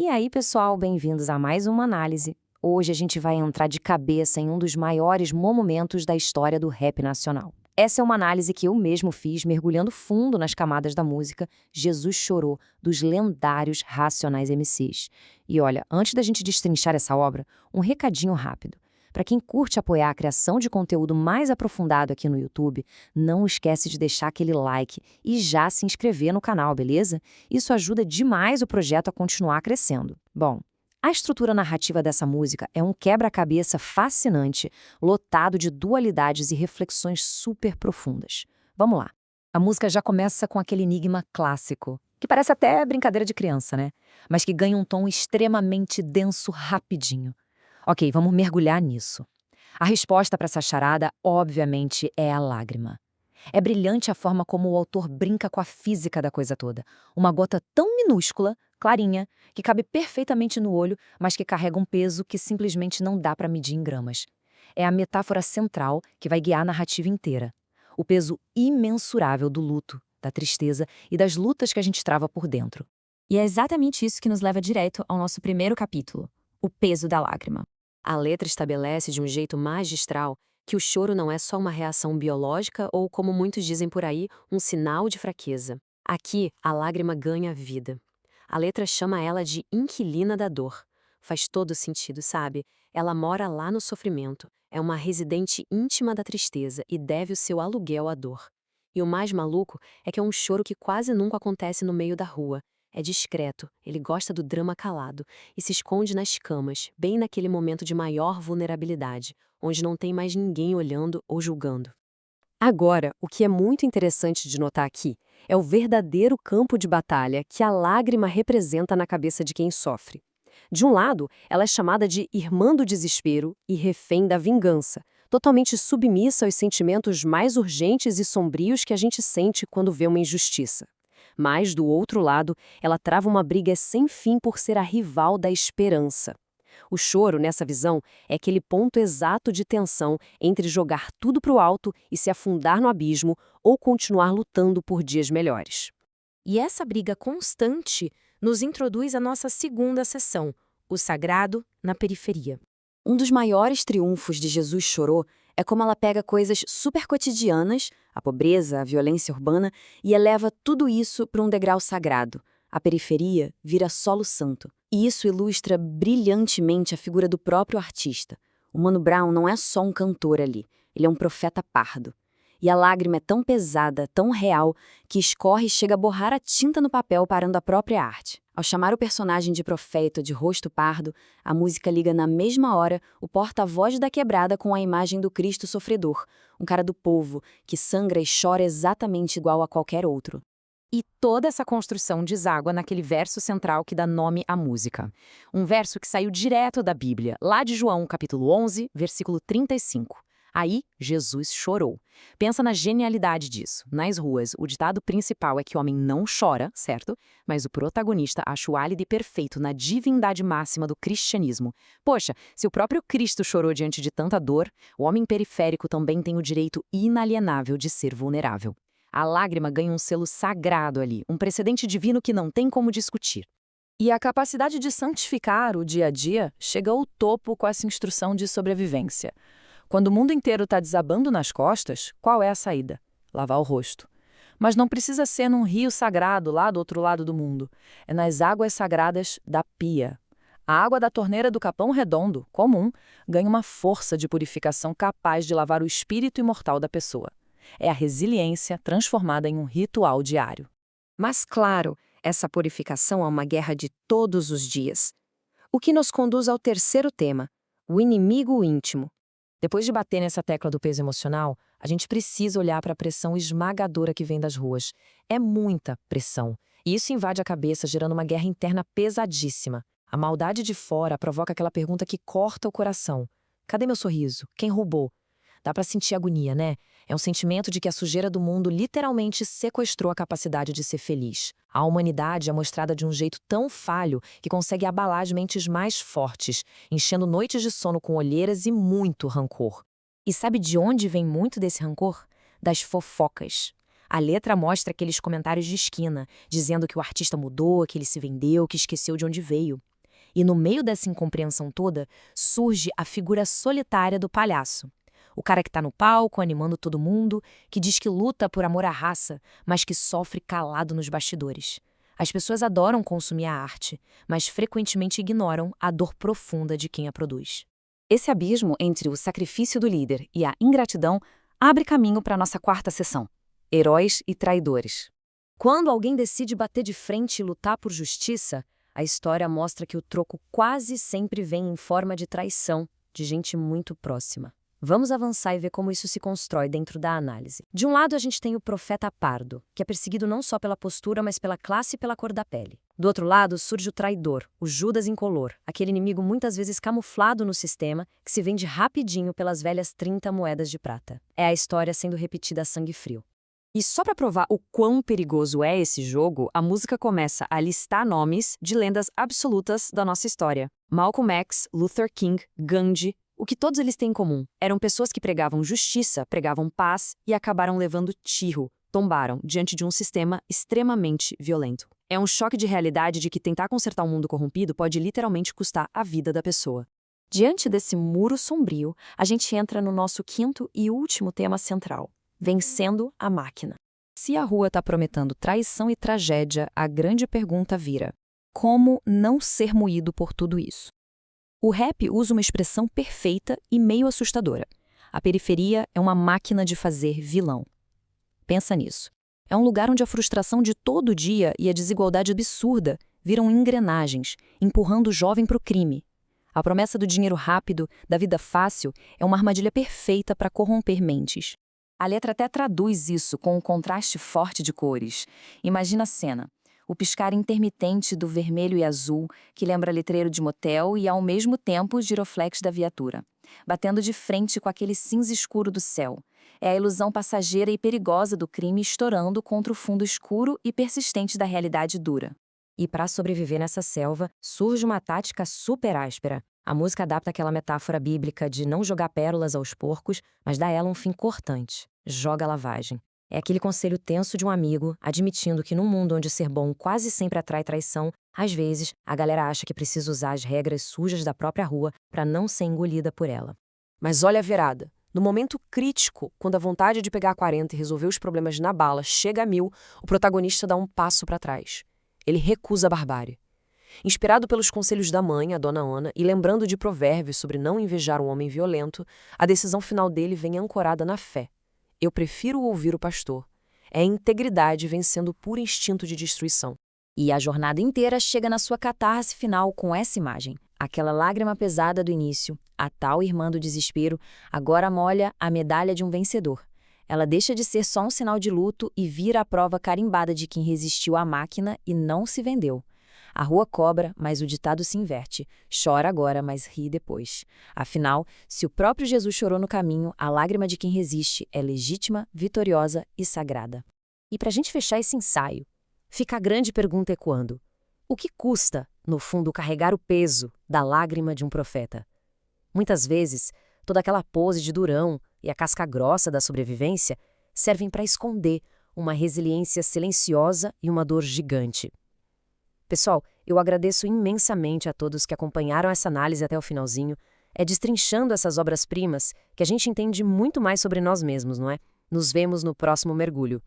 E aí, pessoal, bem-vindos a mais uma análise. Hoje a gente vai entrar de cabeça em um dos maiores momentos da história do rap nacional. Essa é uma análise que eu mesmo fiz, mergulhando fundo nas camadas da música Jesus Chorou, dos lendários Racionais MCs. E olha, antes da gente destrinchar essa obra, um recadinho rápido. Para quem curte apoiar a criação de conteúdo mais aprofundado aqui no YouTube, não esquece de deixar aquele like e já se inscrever no canal, beleza? Isso ajuda demais o projeto a continuar crescendo. Bom, a estrutura narrativa dessa música é um quebra-cabeça fascinante, lotado de dualidades e reflexões super profundas. Vamos lá. A música já começa com aquele enigma clássico, que parece até brincadeira de criança, né? Mas que ganha um tom extremamente denso rapidinho. Ok, vamos mergulhar nisso. A resposta para essa charada, obviamente, é a lágrima. É brilhante a forma como o autor brinca com a física da coisa toda. Uma gota tão minúscula, clarinha, que cabe perfeitamente no olho, mas que carrega um peso que simplesmente não dá para medir em gramas. É a metáfora central que vai guiar a narrativa inteira. O peso imensurável do luto, da tristeza e das lutas que a gente trava por dentro. E é exatamente isso que nos leva direto ao nosso primeiro capítulo, o peso da lágrima. A letra estabelece de um jeito magistral que o choro não é só uma reação biológica ou, como muitos dizem por aí, um sinal de fraqueza. Aqui, a lágrima ganha vida. A letra chama ela de inquilina da dor. Faz todo sentido, sabe? Ela mora lá no sofrimento, é uma residente íntima da tristeza e deve o seu aluguel à dor. E o mais maluco é que é um choro que quase nunca acontece no meio da rua. É discreto, ele gosta do drama calado e se esconde nas camas, bem naquele momento de maior vulnerabilidade, onde não tem mais ninguém olhando ou julgando. Agora, o que é muito interessante de notar aqui é o verdadeiro campo de batalha que a lágrima representa na cabeça de quem sofre. De um lado, ela é chamada de irmã do desespero e refém da vingança, totalmente submissa aos sentimentos mais urgentes e sombrios que a gente sente quando vê uma injustiça. Mas, do outro lado, ela trava uma briga sem fim por ser a rival da esperança. O choro, nessa visão, é aquele ponto exato de tensão entre jogar tudo para o alto e se afundar no abismo ou continuar lutando por dias melhores. E essa briga constante nos introduz à nossa segunda seção, o sagrado na periferia. Um dos maiores triunfos de Jesus Chorou é como ela pega coisas super cotidianas, a pobreza, a violência urbana, e eleva tudo isso para um degrau sagrado. A periferia vira solo santo. E isso ilustra brilhantemente a figura do próprio artista. O Mano Brown não é só um cantor ali, ele é um profeta pardo. E a lágrima é tão pesada, tão real, que escorre e chega a borrar a tinta no papel parando a própria arte. Ao chamar o personagem de profeta de rosto pardo, a música liga na mesma hora o porta-voz da quebrada com a imagem do Cristo sofredor, um cara do povo, que sangra e chora exatamente igual a qualquer outro. E toda essa construção deságua naquele verso central que dá nome à música. Um verso que saiu direto da Bíblia, lá de João, capítulo 11, versículo 35. Aí, Jesus chorou. Pensa na genialidade disso. Nas ruas, o ditado principal é que o homem não chora, certo? Mas o protagonista acha o álibi perfeito na divindade máxima do cristianismo. Poxa, se o próprio Cristo chorou diante de tanta dor, o homem periférico também tem o direito inalienável de ser vulnerável. A lágrima ganha um selo sagrado ali, um precedente divino que não tem como discutir. E a capacidade de santificar o dia a dia chega ao topo com essa instrução de sobrevivência. Quando o mundo inteiro está desabando nas costas, qual é a saída? Lavar o rosto. Mas não precisa ser num rio sagrado lá do outro lado do mundo. É nas águas sagradas da pia. A água da torneira do Capão Redondo, comum, ganha uma força de purificação capaz de lavar o espírito imortal da pessoa. É a resiliência transformada em um ritual diário. Mas, claro, essa purificação é uma guerra de todos os dias. O que nos conduz ao terceiro tema, o inimigo íntimo. Depois de bater nessa tecla do peso emocional, a gente precisa olhar para a pressão esmagadora que vem das ruas. É muita pressão. E isso invade a cabeça, gerando uma guerra interna pesadíssima. A maldade de fora provoca aquela pergunta que corta o coração. Cadê meu sorriso? Quem roubou? Dá para sentir agonia, né? É um sentimento de que a sujeira do mundo literalmente sequestrou a capacidade de ser feliz. A humanidade é mostrada de um jeito tão falho que consegue abalar as mentes mais fortes, enchendo noites de sono com olheiras e muito rancor. E sabe de onde vem muito desse rancor? Das fofocas. A letra mostra aqueles comentários de esquina, dizendo que o artista mudou, que ele se vendeu, que esqueceu de onde veio. E no meio dessa incompreensão toda, surge a figura solitária do palhaço. O cara que está no palco, animando todo mundo, que diz que luta por amor à raça, mas que sofre calado nos bastidores. As pessoas adoram consumir a arte, mas frequentemente ignoram a dor profunda de quem a produz. Esse abismo entre o sacrifício do líder e a ingratidão abre caminho para a nossa quarta sessão: heróis e traidores. Quando alguém decide bater de frente e lutar por justiça, a história mostra que o troco quase sempre vem em forma de traição de gente muito próxima. Vamos avançar e ver como isso se constrói dentro da análise. De um lado, a gente tem o profeta pardo, que é perseguido não só pela postura, mas pela classe e pela cor da pele. Do outro lado, surge o traidor, o Judas incolor, aquele inimigo muitas vezes camuflado no sistema, que se vende rapidinho pelas velhas 30 moedas de prata. É a história sendo repetida a sangue frio. E só para provar o quão perigoso é esse jogo, a música começa a listar nomes de lendas absolutas da nossa história. Malcolm X, Luther King, Gandhi. O que todos eles têm em comum? Eram pessoas que pregavam justiça, pregavam paz e acabaram levando tiro, tombaram diante de um sistema extremamente violento. É um choque de realidade de que tentar consertar um mundo corrompido pode literalmente custar a vida da pessoa. Diante desse muro sombrio, a gente entra no nosso quinto e último tema central: vencendo a máquina. Se a rua está prometendo traição e tragédia, a grande pergunta vira: como não ser moído por tudo isso? O rap usa uma expressão perfeita e meio assustadora. A periferia é uma máquina de fazer vilão. Pensa nisso. É um lugar onde a frustração de todo dia e a desigualdade absurda viram engrenagens, empurrando o jovem para o crime. A promessa do dinheiro rápido, da vida fácil, é uma armadilha perfeita para corromper mentes. A letra até traduz isso com um contraste forte de cores. Imagina a cena. O piscar intermitente do vermelho e azul, que lembra letreiro de motel e, ao mesmo tempo, giroflex da viatura, batendo de frente com aquele cinza escuro do céu. É a ilusão passageira e perigosa do crime estourando contra o fundo escuro e persistente da realidade dura. E para sobreviver nessa selva, surge uma tática super áspera. A música adapta aquela metáfora bíblica de não jogar pérolas aos porcos, mas dá a ela um fim cortante: joga a lavagem. É aquele conselho tenso de um amigo, admitindo que num mundo onde ser bom quase sempre atrai traição, às vezes, a galera acha que precisa usar as regras sujas da própria rua para não ser engolida por ela. Mas olha a virada. No momento crítico, quando a vontade de pegar 40 e resolver os problemas na bala chega a 1000, o protagonista dá um passo para trás. Ele recusa a barbárie. Inspirado pelos conselhos da mãe, a dona Ana, e lembrando de provérbios sobre não invejar um homem violento, a decisão final dele vem ancorada na fé. Eu prefiro ouvir o pastor. É a integridade vencendo o puro instinto de destruição. E a jornada inteira chega na sua catarse final com essa imagem. Aquela lágrima pesada do início, a tal irmã do desespero, agora molha a medalha de um vencedor. Ela deixa de ser só um sinal de luto e vira a prova carimbada de quem resistiu à máquina e não se vendeu. A rua cobra, mas o ditado se inverte. Chora agora, mas ri depois. Afinal, se o próprio Jesus chorou no caminho, a lágrima de quem resiste é legítima, vitoriosa e sagrada. E para a gente fechar esse ensaio, fica a grande pergunta ecoando: o que custa, no fundo, carregar o peso da lágrima de um profeta? Muitas vezes, toda aquela pose de durão e a casca grossa da sobrevivência servem para esconder uma resiliência silenciosa e uma dor gigante. Pessoal, eu agradeço imensamente a todos que acompanharam essa análise até o finalzinho. É destrinchando essas obras-primas que a gente entende muito mais sobre nós mesmos, não é? Nos vemos no próximo mergulho.